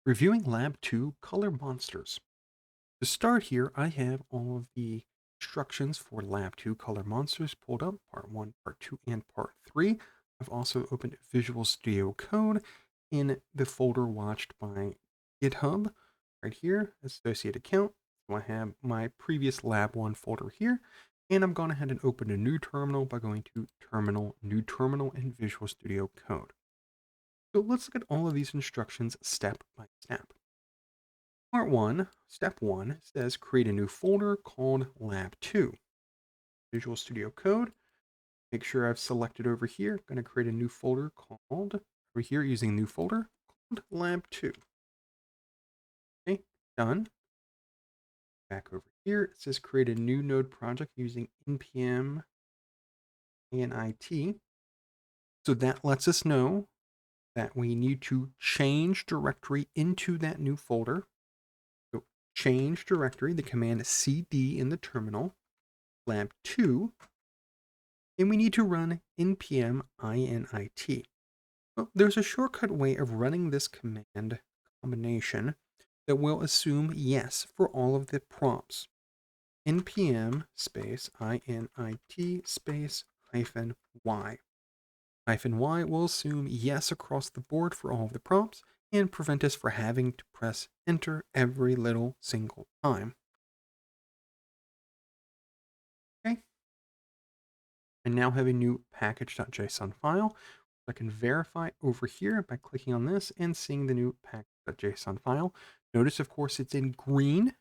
Reviewing Lab 2 Color Monsters. To start here, I have all of the instructions for Lab 2 Color Monsters pulled up, Part 1, Part 2, and Part 3. I've also opened Visual Studio Code in the folder watched by GitHub right here, associate account. So I have my previous Lab 1 folder here, and I'm gone ahead and open a new terminal by going to Terminal, New Terminal in Visual Studio Code. So let's look at all of these instructions step by step. Part 1, Step 1 says create a new folder called Lab 2. Visual Studio Code. Make sure I've selected over here. I'm going to create a new folder called, over here using new folder called Lab 2. Okay, done. Back over here, it says create a new node project using npm init. So that lets us know that we need to change directory into that new folder. So change directory, the command cd in the terminal, lab 2, and we need to run npm init. Well, there's a shortcut way of running this command combination that will assume yes for all of the prompts. npm space init space -y. -y will assume yes across the board for all of the prompts and prevent us from having to press enter every little single time. Okay. I now have a new package.json file. I can verify over here by clicking on this and seeing the new package.json file. Notice, of course, it's in green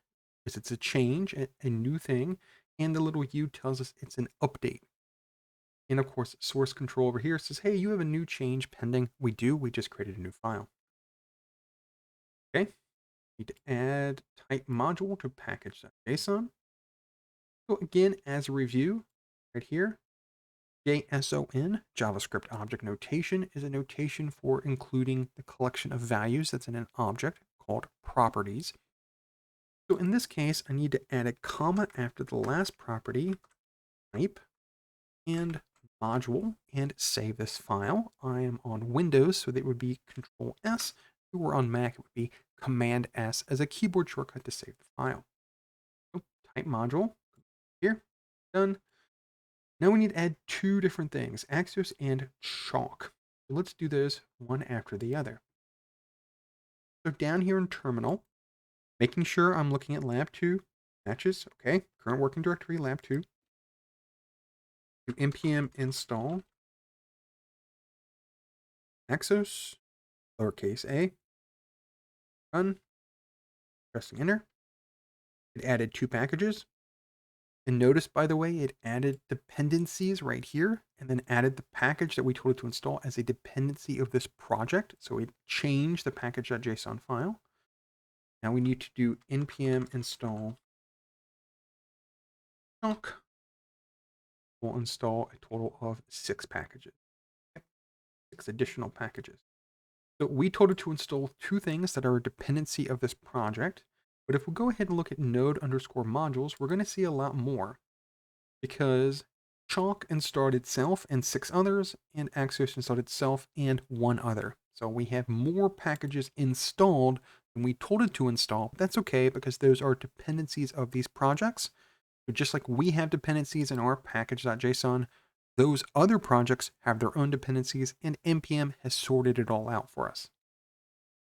because it's a change, a new thing, and the little U tells us it's an update. And of course, source control over here says, hey, you have a new change pending. We do, we just created a new file. Okay, need to add type module to package.json. So again, as a review, right here, JSON, JavaScript Object Notation, is a notation for including the collection of values that's in an object called properties. So in this case, I need to add a comma after the last property, type, and module, and save this file. I am on Windows, so that would be Control S. If we were on Mac, it would be Command S as a keyboard shortcut to save the file. So type module, here, done. Now we need to add two different things, Axios and Chalk. So let's do those one after the other. So down here in terminal, making sure I'm looking at lab 2 matches. Okay, current working directory, lab 2. Do npm install Axios, lowercase a, run, pressing enter. It added two packages. And notice, by the way, it added dependencies right here and then added the package that we told it to install as a dependency of this project. So it changed the package.json file. Now we need to do npm install Chalk. We'll install a total of 6 packages, 6 additional packages. So we told it to install 2 things that are a dependency of this project. But if we go ahead and look at node_modules, we're going to see a lot more because Chalk installed itself and 6 others, and Axios installed itself and 1 other. So we have more packages installed than we told it to install. But that's okay because those are dependencies of these projects. So just like we have dependencies in our package.json, those other projects have their own dependencies, and npm has sorted it all out for us.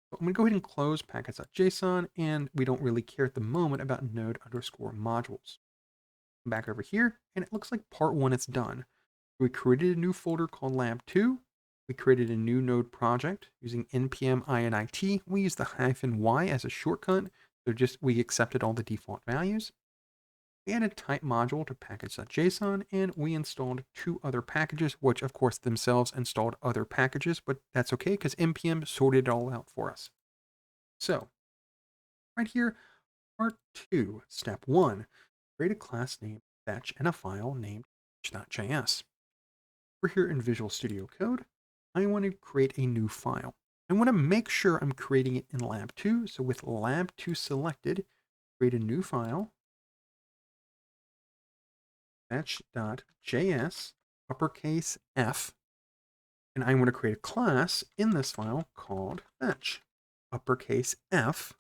So I'm going to go ahead and close package.json, and we don't really care at the moment about node_modules. Back over here, and it looks like part 1 is done. We created a new folder called lab2. We created a new node project using npm init. We used the -y as a shortcut, so we accepted all the default values. We added type module to package.json, and we installed 2 other packages, which of course themselves installed other packages, but that's okay because npm sorted it all out for us. So right here, part 2, step 1, create a class named fetch and a file named fetch.js. We're here in Visual Studio Code. I want to create a new file. I want to make sure I'm creating it in lab 2. So with lab 2 selected, create a new file, fetch.js, uppercase F, and I want to create a class in this file called fetch. uppercase F.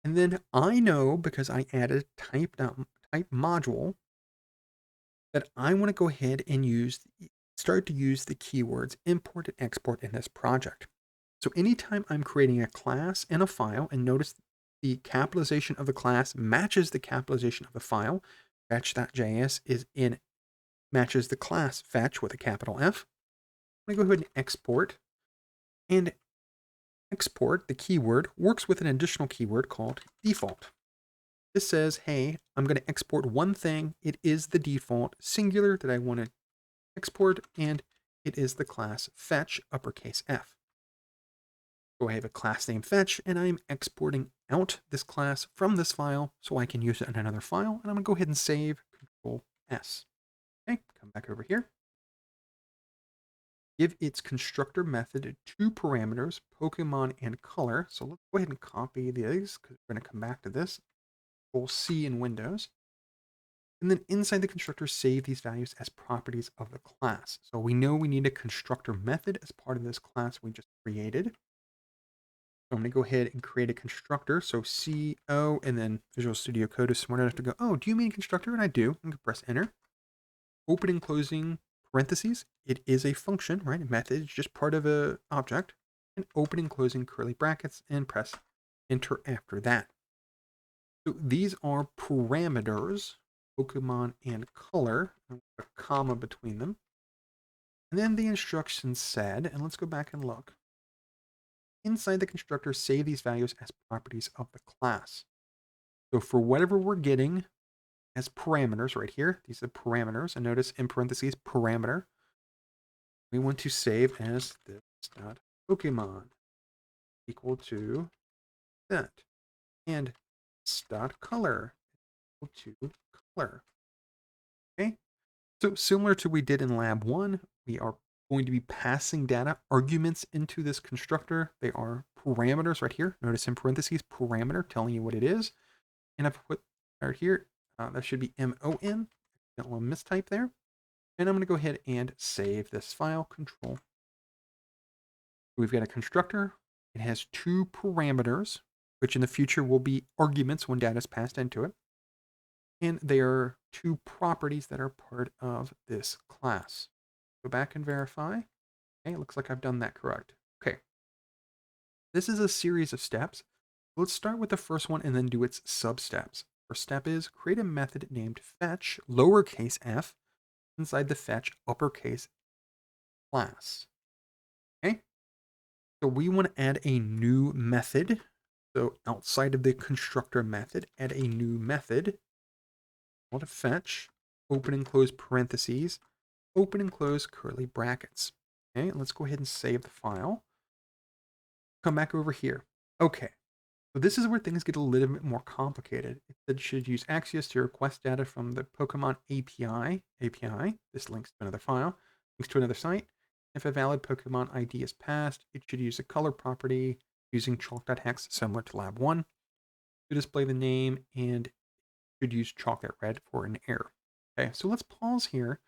And then I know, because I added type module, that I want to go ahead and start to use the keywords import and export in this project. So anytime I'm creating a class and a file, and notice the capitalization of the class matches the capitalization of the file, fetch.js matches the class fetch with a capital F. I'm going to go ahead and export. And export, the keyword, works with an additional keyword called default. This says, hey, I'm going to export one thing. It is the default singular that I want to export, and it is the class fetch, uppercase F. So I have a class name fetch, and I'm exporting out this class from this file so I can use it in another file. And I'm going to go ahead and save, Control S. Okay, come back over here. Give its constructor method 2 parameters, Pokemon and color. So let's go ahead and copy these because we're going to come back to this. Control C in Windows. And then inside the constructor, save these values as properties of the class. So we know we need a constructor method as part of this class we just created. So I'm going to go ahead and create a constructor. So CO, and then Visual Studio Code is smart enough to go, oh, do you mean constructor? And I do. I'm going to press enter. Open and closing parentheses. It is a function, right? A method is just part of an object. And open and closing curly brackets, and press enter after that. So these are parameters, Pokemon and color, and a comma between them. And then the instructions said, and let's go back and look. Inside the constructor, save these values as properties of the class. So for whatever we're getting as parameters right here, these are parameters, and notice in parentheses, parameter, we want to save as this.Pokemon equal to that, and this.color equal to color. Okay, so similar to we did in lab 1, we are going to be passing data arguments into this constructor. They are parameters right here. Notice in parentheses, parameter telling you what it is. And I've put right here, that should be MON. Don't want to mistype there. And I'm going to go ahead and save this file, Control. We've got a constructor. It has 2 parameters, which in the future will be arguments when data is passed into it. And they are 2 properties that are part of this class. Go back and verify. Okay, it looks like I've done that correct. Okay. This is a series of steps. Let's start with the first one and then do its sub-steps. First step is create a method named fetch, lowercase f, inside the fetch, uppercase class. Okay. So we want to add a new method. So outside of the constructor method, add a new method called fetch, open and close parentheses, open and close curly brackets. Okay, let's go ahead and save the file. Come back over here. Okay, so this is where things get a little bit more complicated. It should use Axios to request data from the Pokemon API. This links to another file, links to another site. If a valid Pokemon ID is passed, it should use a color property using chalk.hex similar to lab 1 to display the name, and should use chalk.red for an error. Okay, so let's pause here.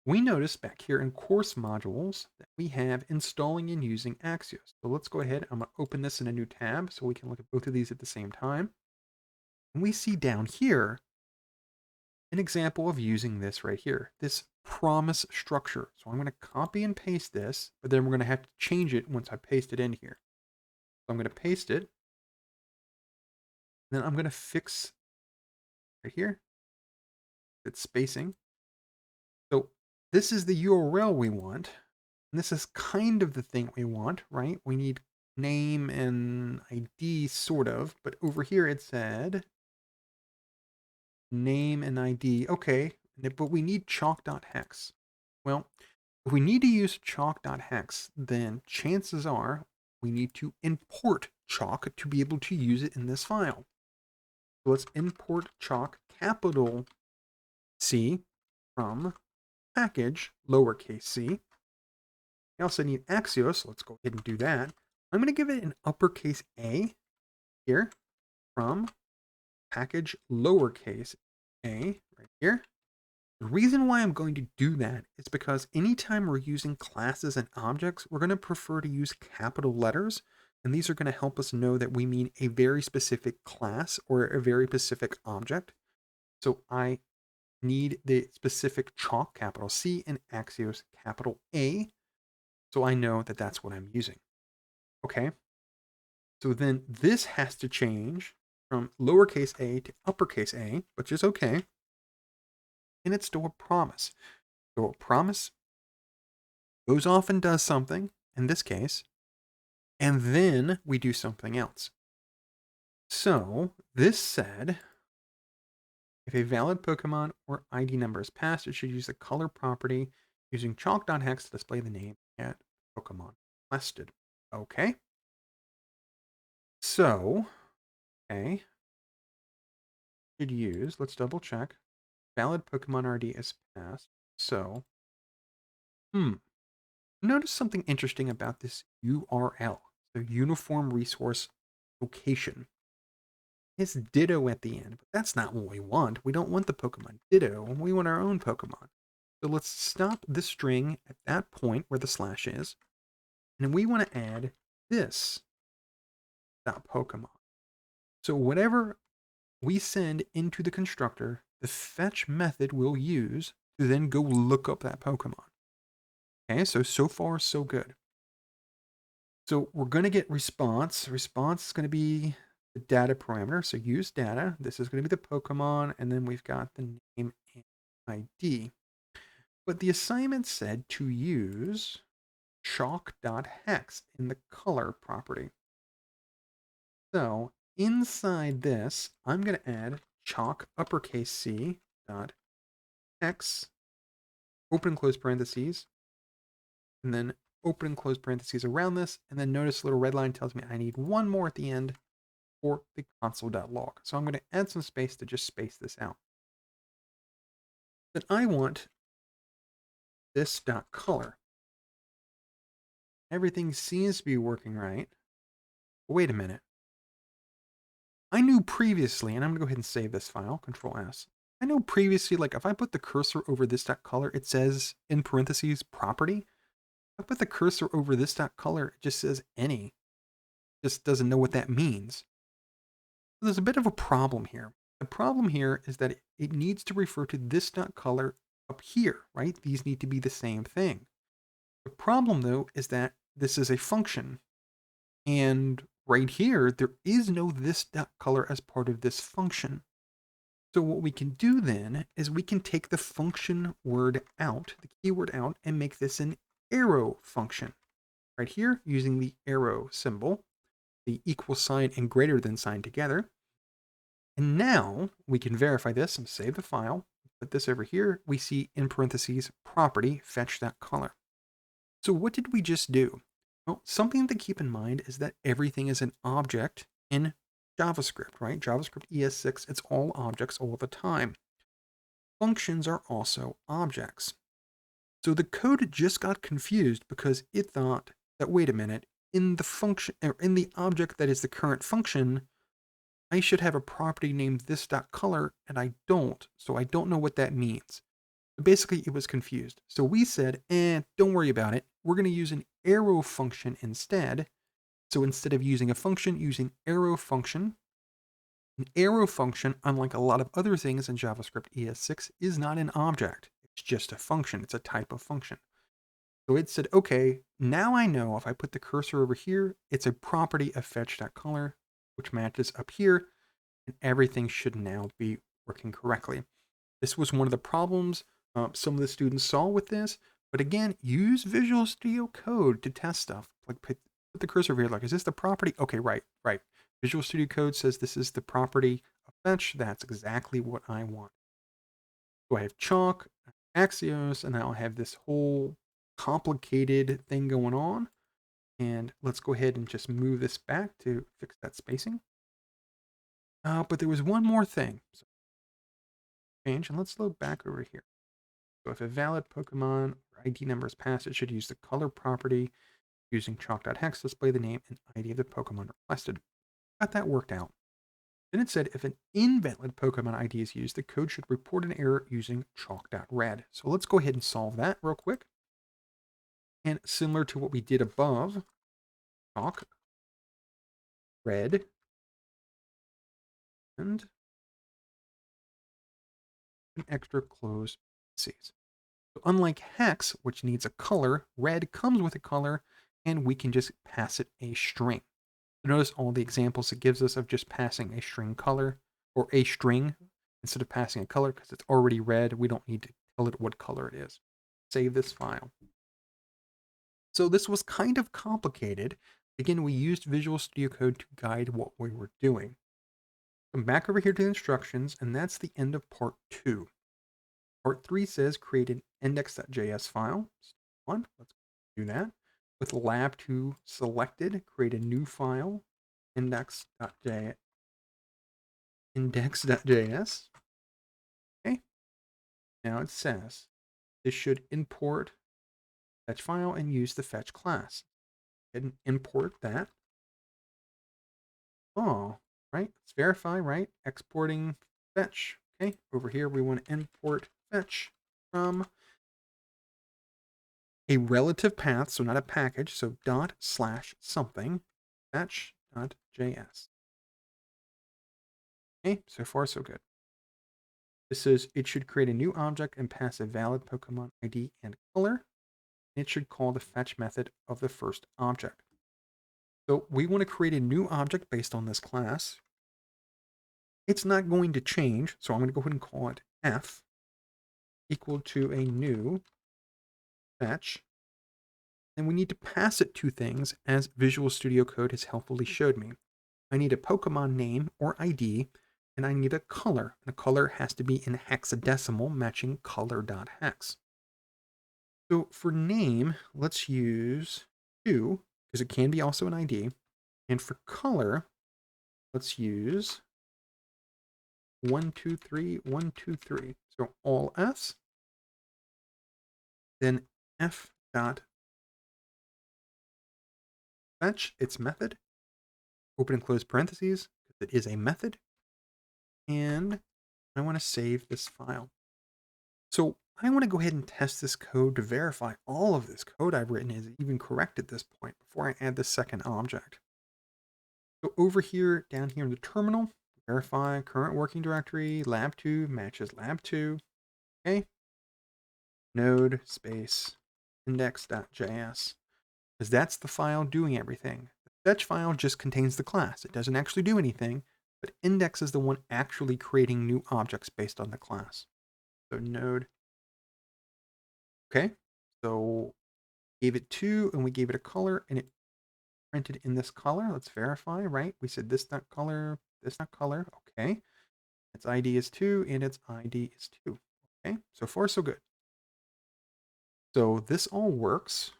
We notice back here in course modules that we have installing and using Axios. So let's go ahead. I'm going to open this in a new tab so we can look at both of these at the same time. And we see down here an example of using this right here, this promise structure. So I'm going to copy and paste this, but then we're going to have to change it once I paste it in here. So I'm going to paste it. Then I'm going to fix right here. It's spacing. So this is the URL we want. And this is kind of the thing we want, right? We need name and ID, sort of. But over here it said name and ID. Okay, but we need chalk.hex. Well, if we need to use chalk.hex, then chances are we need to import chalk to be able to use it in this file. So let's import chalk, capital C, from package, lowercase c. I also need Axios, so let's go ahead and do that. I'm going to give it an uppercase A here from package, lowercase a, right here. The reason why I'm going to do that is because anytime we're using classes and objects, we're going to prefer to use capital letters And these are going to help us know that we mean a very specific class or a very specific object. So I need the specific chalk, capital C, and Axios, capital A. So I know that that's what I'm using. Okay. So then this has to change from lowercase a to uppercase a, which is okay. And it's still a promise. So a promise goes off and does something, in this case, and then we do something else. So this said, if a valid Pokemon or ID number is passed, it should use the color property using chalk.hex to display the name at Pokemon requested. Okay. So, okay, should use, let's double check. Valid Pokemon ID is passed. So, notice something interesting about this URL, the Uniform Resource Location. It's ditto at the end, but that's not what we want. We don't want the Pokemon ditto. We want our own Pokemon. So let's stop the string at that point where the slash is. And we want to add this dot Pokemon. So whatever we send into the constructor, the fetch method will use to then go look up that Pokemon. Okay, so far, so good. So we're going to get response. Response is going to be the data parameter. So use data. This is going to be the Pokemon. And then we've got the name and ID. But the assignment said to use chalk.hex in the color property. So inside this, I'm going to add chalk uppercase C dot hex, open and close parentheses, and then open and close parentheses around this. And then notice a little red line tells me I need one more at the end for the console.log. So I'm going to add some space to just space this out. Then I want this dot color. Everything seems to be working right. But wait a minute. I knew previously, and I'm going to go ahead and save this file, Control S. I know previously, like if I put the cursor over this dot color, it says in parentheses property. If I put the cursor over this dot color, it just says any. Just doesn't know what that means. So there's a bit of a problem here. The problem here is that it needs to refer to this dot color up here, right? These need to be the same thing. The problem though is that this is a function, and right here there is no this dot color as part of this function. So what we can do then is we can take the function word out, the keyword out, and make this an arrow function. Right here, using the arrow symbol, the equal sign and greater than sign together. And now we can verify this and save the file. Put this over here. We see in parentheses property fetch that color. So what did we just do? Well, something to keep in mind is that everything is an object in JavaScript, right? JavaScript ES6, it's all objects all the time. Functions are also objects. So the code just got confused because it thought that, wait a minute, in the function, or in the object that is the current function, I should have a property named this.color, and I don't, so I don't know what that means. But basically, it was confused. So we said, don't worry about it. We're going to use an arrow function instead. So instead of using a function, using arrow function. An arrow function, unlike a lot of other things in JavaScript ES6, is not an object. It's just a function. It's a type of function. So it said, okay, now I know if I put the cursor over here, it's a property of fetch.color, which matches up here, and everything should now be working correctly. This was one of the problems some of the students saw with this, but again, use Visual Studio Code to test stuff. Like put the cursor over here, like, is this the property? Okay, right. Visual Studio Code says this is the property of fetch. That's exactly what I want. So I have chalk, Axios, and now I have this whole complicated thing going on. And let's go ahead and just move this back to fix that spacing. But there was one more thing. So change, and let's load back over here. So if a valid Pokemon or ID number is passed, it should use the color property using chalk.hex to display the name and ID of the Pokemon requested. Got that worked out. Then it said if an invalid Pokemon ID is used, the code should report an error using chalk.red. So let's go ahead and solve that real quick. And similar to what we did above, chalk red, and an extra close parentheses. So unlike hex, which needs a color, red comes with a color, and we can just pass it a string. So notice all the examples it gives us of just passing a string color, or a string, instead of passing a color, because it's already red. We don't need to tell it what color it is. Save this file. So this was kind of complicated. Again, we used Visual Studio Code to guide what we were doing. Come back over here to the instructions, and that's the end of part 2. Part 3 says create an index.js file. Step 1, let's do that. With lab2 selected, create a new file, index.js. Okay. Now it says this should import fetch file and use the fetch class. Go ahead and import that. Oh, right. Let's verify, right? Exporting fetch. Okay. Over here, we want to import fetch from a relative path, so not a package, so /something fetch.js. Okay, so far so good. This says it should create a new object and pass a valid Pokemon ID and color. It should call the fetch method of the first object. So we want to create a new object based on this class. It's not going to change, so I'm going to go ahead and call it f equal to a new fetch. And we need to pass it two things, as Visual Studio Code has helpfully showed me. I need a Pokemon name or ID, and I need a color. And the color has to be in hexadecimal, matching color.hex. So for name, let's use 2, because it can be also an ID. And for color, let's use 123, 123. So all F's, then f dot fetch its method, open and close parentheses, because it is a method. And I want to save this file. So I want to go ahead and test this code to verify all of this code I've written is even correct at this point before I add the second object. So over here, down here in the terminal, verify current working directory, lab2 matches lab2. Okay. Node space index.js, because that's the file doing everything. The fetch file just contains the class. It doesn't actually do anything, but index is the one actually creating new objects based on the class. So node. Okay. So gave it 2 and we gave it a color and it printed in this color. Let's verify, right? We said this not color, this not color. Okay. Its ID is 2 and its ID is 2. Okay. So far, so good. So this all works.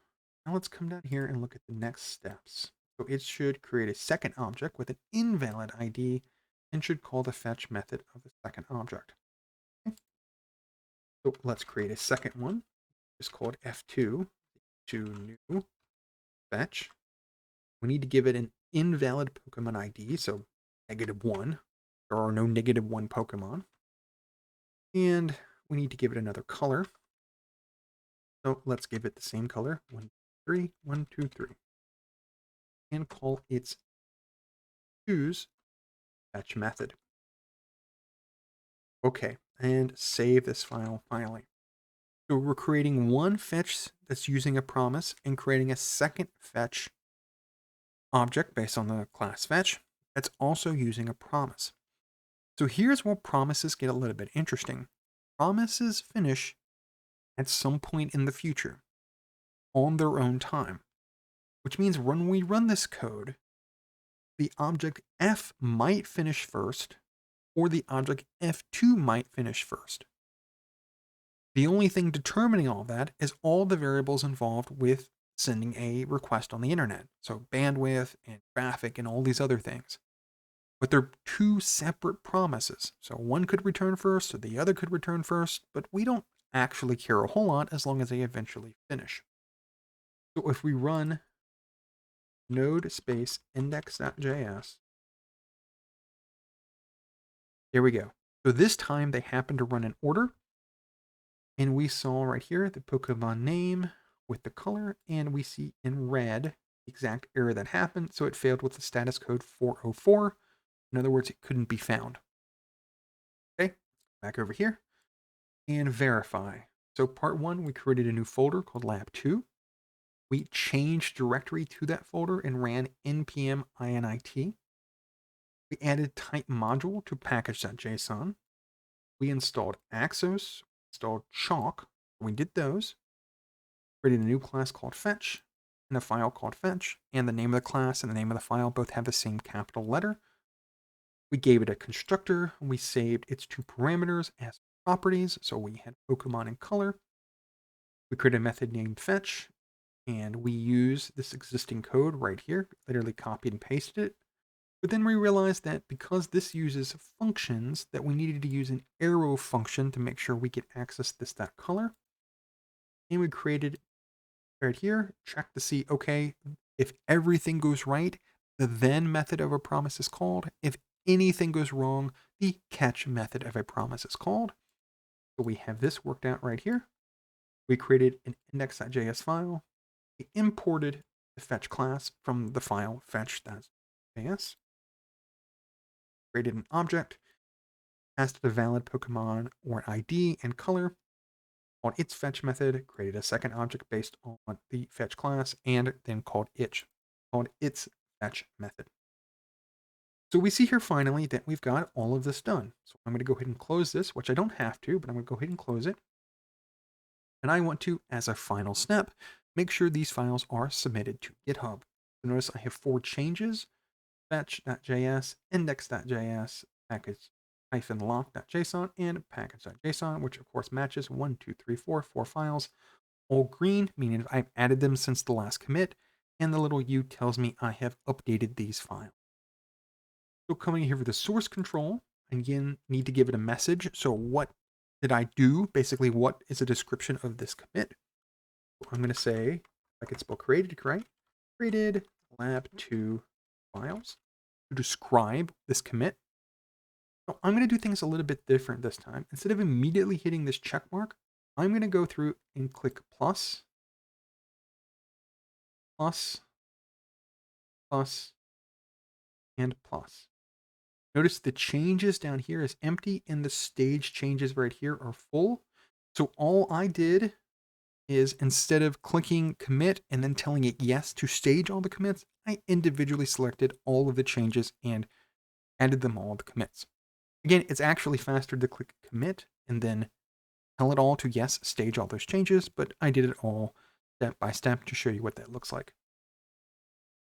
Now let's come down here and look at the next steps. So it should create a second object with an invalid ID and should call the fetch method of the second object. Okay. So let's create a second one. It's called f2 to new fetch. We need to give it an invalid Pokemon ID, so -1. There are no -1 Pokemon. And we need to give it another color. So let's give it the same color, 1, 3, 1, 2, 3. And call its choose fetch method. Okay, and save this file finally. So we're creating one fetch that's using a promise and creating a second fetch object based on the class fetch that's also using a promise. So here's where promises get a little bit interesting. Promises finish at some point in the future on their own time, which means when we run this code, the object f might finish first, or the object f2 might finish first. The only thing determining all that is all the variables involved with sending a request on the internet. So bandwidth and traffic and all these other things. But they're two separate promises. So one could return first, or the other could return first, but we don't actually care a whole lot as long as they eventually finish. So if we run node space index.js, there we go. So this time they happen to run in order. And we saw right here the Pokemon name with the color, and we see in red exact error that happened, so it failed with the status code 404. In other words, it couldn't be found. Okay, back over here and verify. So part 1, we created a new folder called lab2. We changed directory to that folder and ran npm init. We added type module to package.json. We installed Axos, installed Chalk. We did those. Created a new class called fetch and a file called fetch. And the name of the class and the name of the file both have the same capital letter. We gave it a constructor. We saved its 2 parameters as properties. So we had Pokemon and color. We created a method named fetch. And we use this existing code right here. Literally copied and pasted it. But then we realized that because this uses functions, that we needed to use an arrow function to make sure we could access this.color. And we created right here, check to see, okay, if everything goes right, the then method of a promise is called. If anything goes wrong, the catch method of a promise is called. So we have this worked out right here. We created an index.js file. We imported the fetch class from the file fetch.js. Created an object, passed a valid Pokemon or an ID and color on its fetch method, created a second object based on the fetch class, and then called its fetch method. So we see here finally that we've got all of this done. So I'm going to go ahead and close this, which I don't have to, but I'm going to go ahead and close it. And I want to, as a final step, make sure these files are submitted to GitHub. So notice I have 4 changes: fetch.js, index.js, package-lock.json, and package.json, which of course matches 4 files, all green, meaning I've added them since the last commit, and the little U tells me I have updated these files. So coming here for the source control, again, need to give it a message. So what did I do? Basically, what is a description of this commit? So I'm going to say, like it's spelled created, right? Created lab2 files to describe this commit. So I'm going to do things a little bit different this time. Instead of immediately hitting this check mark, I'm going to go through and click plus, plus, plus, and plus. Notice the changes down here is empty and the stage changes right here are full. So all I did is, instead of clicking commit and then telling it yes to stage all the commits, I individually selected all of the changes and added them all to commits. Again, it's actually faster to click commit and then tell it all to yes, stage all those changes, but I did it all step by step to show you what that looks like.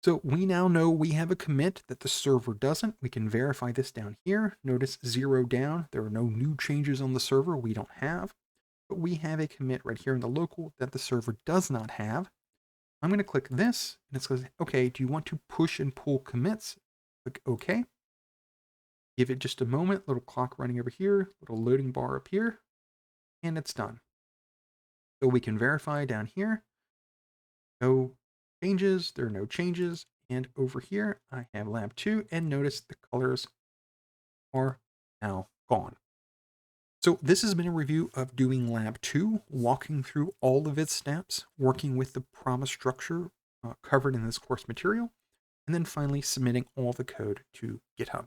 So we now know we have a commit that the server doesn't. We can verify this down here. Notice 0 down. There are no new changes on the server. We don't have. But we have a commit right here in the local that the server does not have. I'm going to click this, and it says, okay, do you want to push and pull commits? Click OK. Give it just a moment. Little clock running over here. Little loading bar up here. And it's done. So we can verify down here. No changes, there are no changes. And over here, I have lab 2, and notice the colors are now gone. So this has been a review of doing lab 2, walking through all of its steps, working with the promise structure covered in this course material, and then finally submitting all the code to GitHub.